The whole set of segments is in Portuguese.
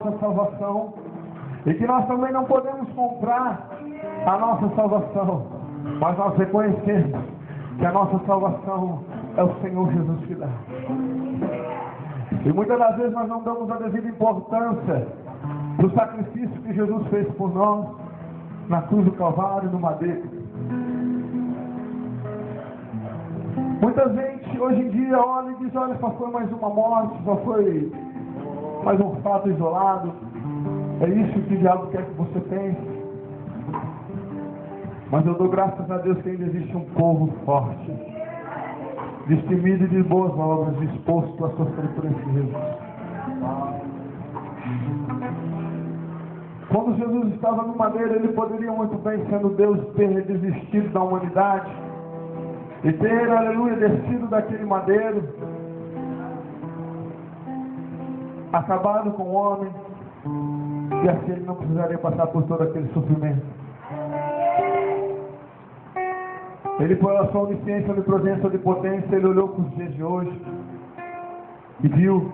nossa salvação e que nós também não podemos comprar a nossa salvação, mas nós reconhecemos que a nossa salvação é o Senhor Jesus que dá. E muitas das vezes nós não damos a devida importância do sacrifício que Jesus fez por nós na cruz do Calvário, no madeiro. Muita gente hoje em dia olha e diz: olha, só foi mais uma morte, só foi mais um fato isolado. É isso que o diabo quer que você pense. Mas eu dou graças a Deus que ainda existe um povo forte, destemido e de boas obras, disposto a sofrer por esse Jesus. Quando Jesus estava no madeiro, ele poderia muito bem, sendo Deus, ter desistido da humanidade e ter, aleluia, descido daquele madeiro, acabado com o homem, e assim ele não precisaria passar por todo aquele sofrimento. Ele, pela sua onisciência, onipresença, onipotência, ele olhou para os dias de hoje e viu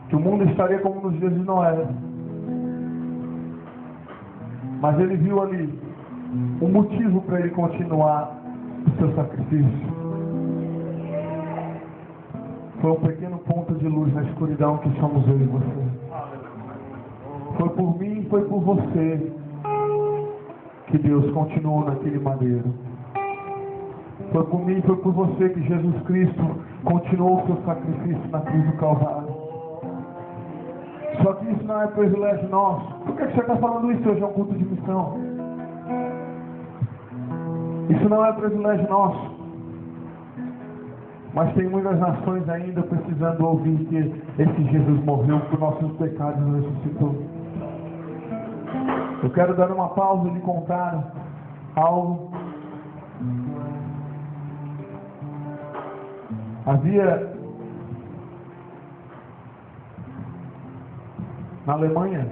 que o mundo estaria como nos dias de Noé. Mas ele viu ali um motivo para ele continuar o seu sacrifício. Foi um pequeno ponto de luz na escuridão que somos eu e você. Foi por mim, foi por você que Deus continuou naquele madeiro. Foi por mim, foi por você que Jesus Cristo continuou o seu sacrifício na cruz do Calvário. Só que isso não é privilégio nosso. Por que você está falando isso? Hoje é um culto de missão. Isso não é privilégio nosso. Mas tem muitas nações ainda precisando ouvir que esse Jesus morreu por nossos pecados e ressuscitou. Eu quero dar uma pausa e lhe contar algo. Havia na Alemanha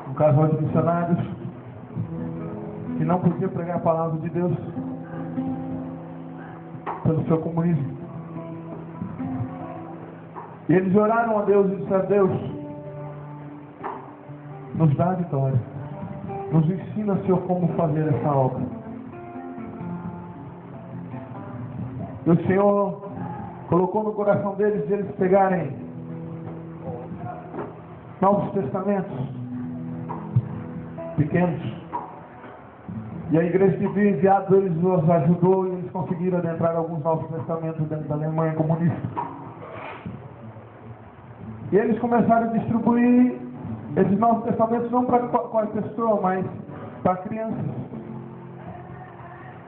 um casal de missionários que não podia pregar a palavra de Deus pelo seu comunismo. E eles oraram a Deus e disseram: Deus, nos dá a vitória, nos ensina, Senhor, como fazer essa obra. E o Senhor colocou no coração deles de eles pegarem Novos Testamentos pequenos. E a igreja de Via Enviados eles os ajudou e eles conseguiram adentrar alguns Novos Testamentos dentro da Alemanha comunista. E eles começaram a distribuir esses Novos Testamentos não para qualquer pessoa, mas para crianças.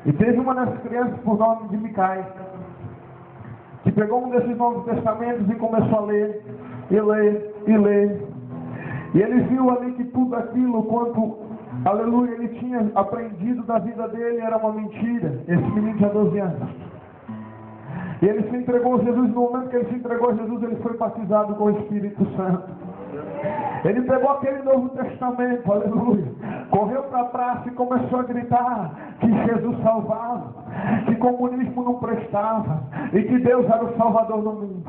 E teve uma dessas crianças por nome de Micai, que pegou um desses Novos Testamentos e começou a ler, e ler, e ler. E ele viu ali que tudo aquilo, quanto, aleluia, ele tinha aprendido da vida dele, era uma mentira. Esse menino tinha 12 anos. E ele se entregou a Jesus. No momento que ele se entregou a Jesus, ele foi batizado com o Espírito Santo. Ele pegou aquele Novo Testamento, aleluia, correu para a praça e começou a gritar que Jesus salvava, que comunismo não prestava e que Deus era o Salvador do mundo.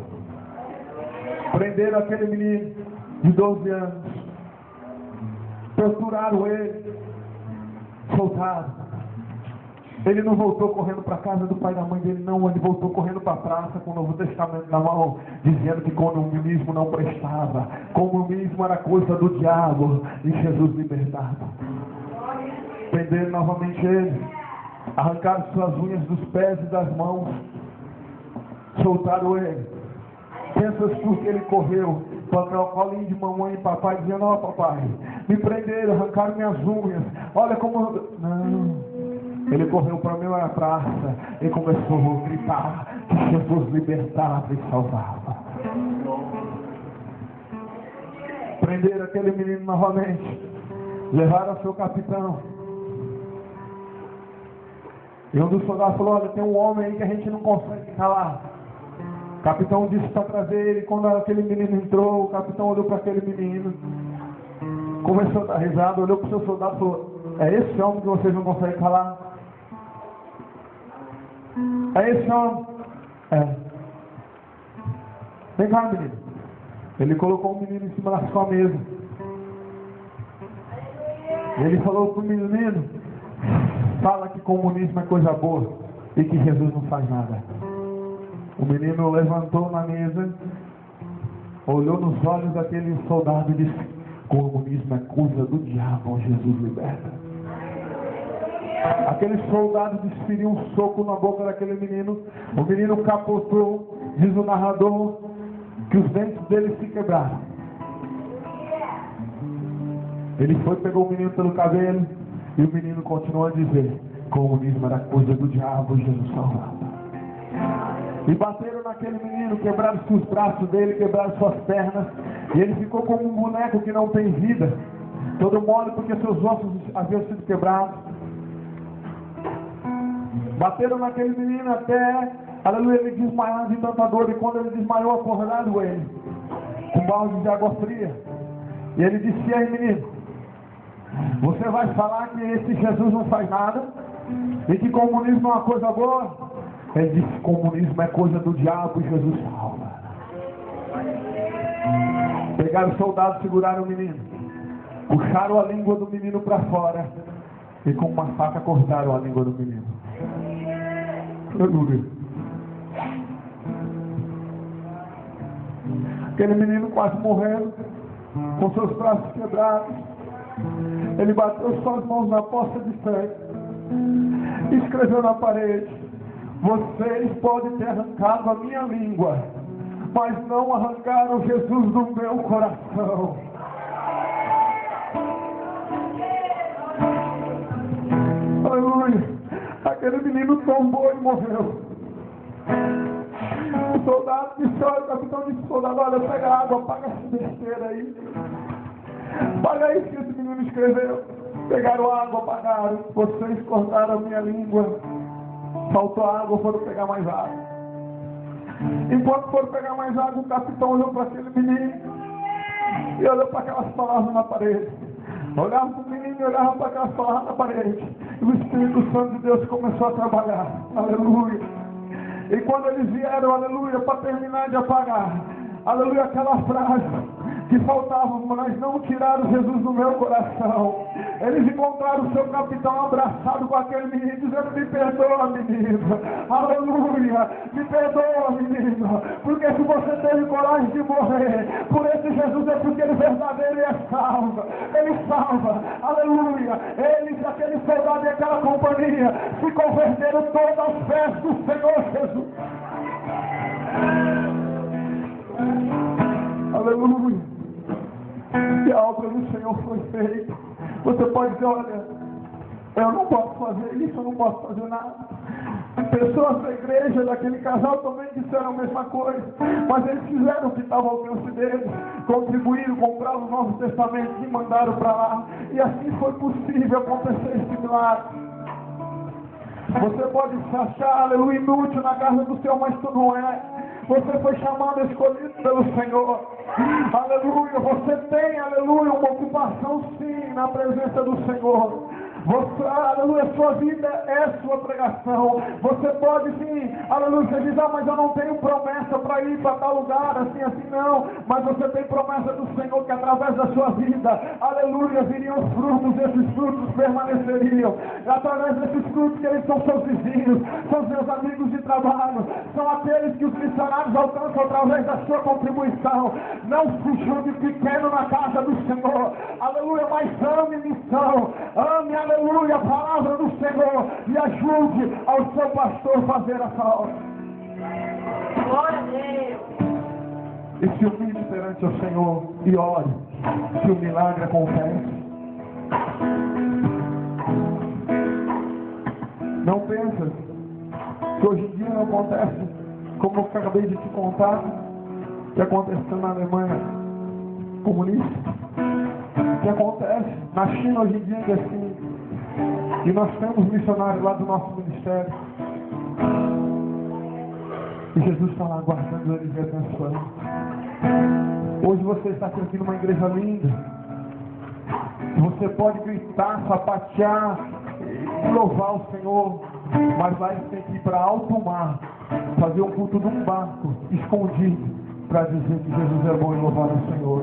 Prenderam aquele menino de 12 anos, torturaram ele, soltaram. Ele não voltou correndo para a casa do pai e da mãe dele, não. Ele voltou correndo para a praça com o Novo Testamento na mão, dizendo que comunismo não prestava, comunismo era coisa do diabo, e Jesus libertava. Prenderam novamente ele, arrancaram suas unhas dos pés e das mãos, soltaram ele. Pensas porque ele correu para o colinho de mamãe e papai, dizendo: ó, papai, me prenderam, arrancaram minhas unhas, olha como... Não. Ele correu para a minha praça e começou a gritar que Jesus libertava e salvava. Prenderam aquele menino novamente, levaram ao seu capitão. E um dos soldados falou: olha, tem um homem aí que a gente não consegue calar. O capitão disse para trazer ele. Quando aquele menino entrou, o capitão olhou para aquele menino, começou a dar risada, olhou para o seu soldado e falou: é esse homem que vocês não conseguem calar? É esse homem? É. Vem cá, menino. Ele colocou o menino em cima da sua mesa. Ele falou para o menino: fala que comunismo é coisa boa e que Jesus não faz nada. O menino levantou na mesa, olhou nos olhos daquele soldado e disse: comunismo é coisa do diabo, Jesus liberta. Aquele soldado desferiu um soco na boca daquele menino. O menino capotou. Diz o narrador que os dentes dele se quebraram. Ele foi, pegou o menino pelo cabelo, e o menino continuou a dizer: comunismo era coisa do diabo, Jesus salvava. E bateram naquele menino, quebraram os braços dele, quebraram suas pernas, e ele ficou como um boneco que não tem vida, todo mole porque seus ossos haviam sido quebrados. Bateram naquele menino até, aleluia, ele desmaiar de tanta dor. E quando ele desmaiou, acordaram ele com balde de água fria. E ele disse: aí, menino, você vai falar que esse Jesus não faz nada e que comunismo é uma coisa boa? Ele disse: comunismo é coisa do diabo e Jesus salva. Pegaram os soldados, seguraram o menino, puxaram a língua do menino para fora e com uma faca cortaram a língua do menino. Aleluia. Aquele menino quase morrendo, com seus braços quebrados, ele bateu suas mãos na poça de sangue e escreveu na parede: vocês podem ter arrancado a minha língua, mas não arrancaram Jesus do meu coração. Aleluia. Aquele menino tombou e morreu. O soldado disse: olha, o capitão disse: soldado, olha, pega água, apaga essa besteira aí. Apaga isso que esse menino escreveu. Pegaram água, apagaram. Vocês cortaram a minha língua. Faltou água, foram pegar mais água. Enquanto foram pegar mais água, o capitão olhou para aquele menino e olhou para aquelas palavras na parede. Olhava para o menino e olhava para aquelas palavras na parede. E o Espírito Santo de Deus começou a trabalhar. Aleluia. E quando eles vieram, aleluia, para terminar de apagar, aleluia, aquela frase que faltava: mas não tiraram Jesus do meu coração. Eles encontraram o seu capitão abraçado com aquele menino, dizendo: me perdoa, menino. Aleluia, me perdoa, menino. Porque se você teve coragem de morrer por esse Jesus, é porque ele verdadeiro e é salva. Ele salva, aleluia. Eles, aquele soldado e aquela companhia, se converteram todos aos pés do Senhor Jesus. Aleluia. E a obra do Senhor foi feita. Você pode dizer: olha, eu não posso fazer isso, eu não posso fazer nada. Pessoas da igreja, daquele casal, também disseram a mesma coisa, mas eles fizeram o que estava ao alcance deles, contribuíram, compraram o Novo Testamento e mandaram para lá, e assim foi possível acontecer esse milagre. Você pode se achar, aleluia, inútil na casa do Senhor, mas tu não é. Você foi chamado, escolhido pelo Senhor. Aleluia. Você tem, aleluia, uma ocupação sim na presença do Senhor. Você, aleluia, sua vida é sua pregação. Você pode sim, aleluia, você diz: mas eu não tenho promessa para ir para tal lugar, assim, não. Mas você tem promessa do Senhor que através da sua vida, aleluia, viriam os frutos, esses frutos permaneceriam. Através desses frutos, que eles são seus vizinhos, são seus amigos de trabalho, são aqueles que os missionários alcançam através da sua contribuição. Não se julgue pequeno na casa do Senhor, aleluia, mas ame missão, ame, aleluia, a palavra do Senhor e ajude ao seu pastor a fazer essa obra. Glória a Deus. E se humilhe perante o Senhor e ore, que o milagre acontece. Não pensa que hoje em dia não acontece como eu acabei de te contar, que aconteceu na Alemanha comunista, que acontece na China hoje em dia, que assim. E nós temos missionários lá do nosso ministério. E Jesus está lá guardando eles e abençoando. Hoje você está aqui numa igreja linda. Você pode gritar, sapatear, louvar o Senhor. Mas lá eles têm que ir para alto mar, fazer um culto num barco, escondido. para dizer que Jesus é bom e louvar o Senhor.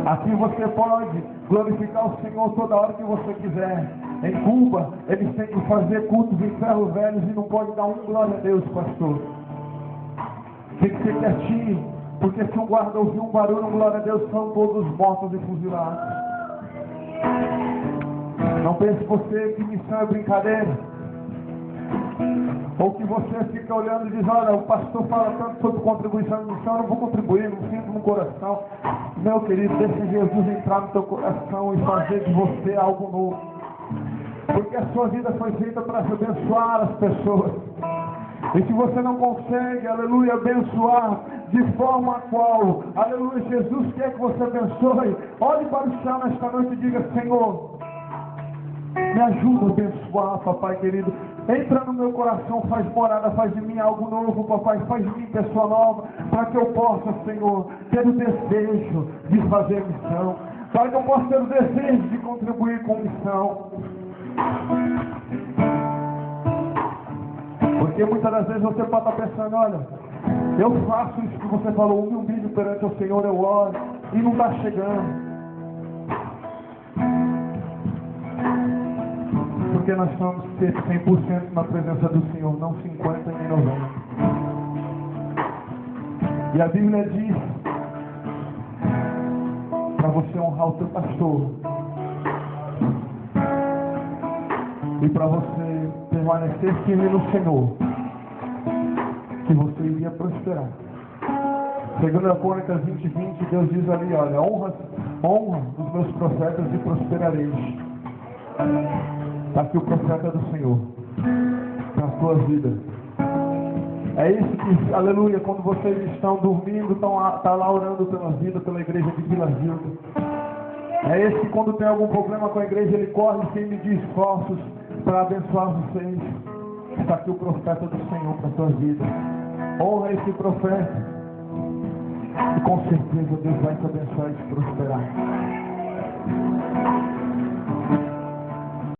Aqui você pode glorificar o Senhor toda hora que você quiser. Em Cuba, eles têm que fazer cultos em ferro velhos e não pode dar glória a Deus, pastor. Tem que ser quietinho, porque se um guarda ouvir um barulho, glória a Deus, são todos mortos e fuzilados. Não pense você que missão é brincadeira. Ou que você fica olhando e diz, olha, o pastor fala tanto sobre contribuição de missão, eu não vou contribuir, não sinto no coração. Meu querido, deixa Jesus entrar no teu coração e fazer de você algo novo. Porque a sua vida foi feita para abençoar as pessoas. E se você não consegue, aleluia, abençoar de forma a qual, aleluia, Jesus quer que você abençoe, olhe para o céu nesta noite e diga, Senhor, me ajuda a abençoar, papai querido. Entra no meu coração, faz morada, faz de mim algo novo, papai, faz de mim pessoa nova, para que eu possa, Senhor, ter o desejo de fazer missão, para que eu possa ter o desejo de contribuir com missão. Porque muitas das vezes você pode estar pensando, olha, eu faço isso que você falou, me humilho perante o Senhor, eu oro, e não está chegando. Porque nós estamos 100% na presença do Senhor, não 50% nem 90%. E a Bíblia diz para você honrar o teu pastor e para você permanecer firme no Senhor, que você iria prosperar. Segundo a Crônicas 20:20, Deus diz ali, olha, honra os meus profetas e prosperareis. Está aqui o profeta do Senhor na sua vida. É isso que, aleluia, quando vocês estão dormindo, está lá orando pela vida, pela igreja de Vila Gilda. É esse que quando tem algum problema com a igreja, ele corre sem medir esforços para abençoar vocês. Está aqui o profeta do Senhor para a sua vida. Honra esse profeta e com certeza Deus vai te abençoar e te prosperar.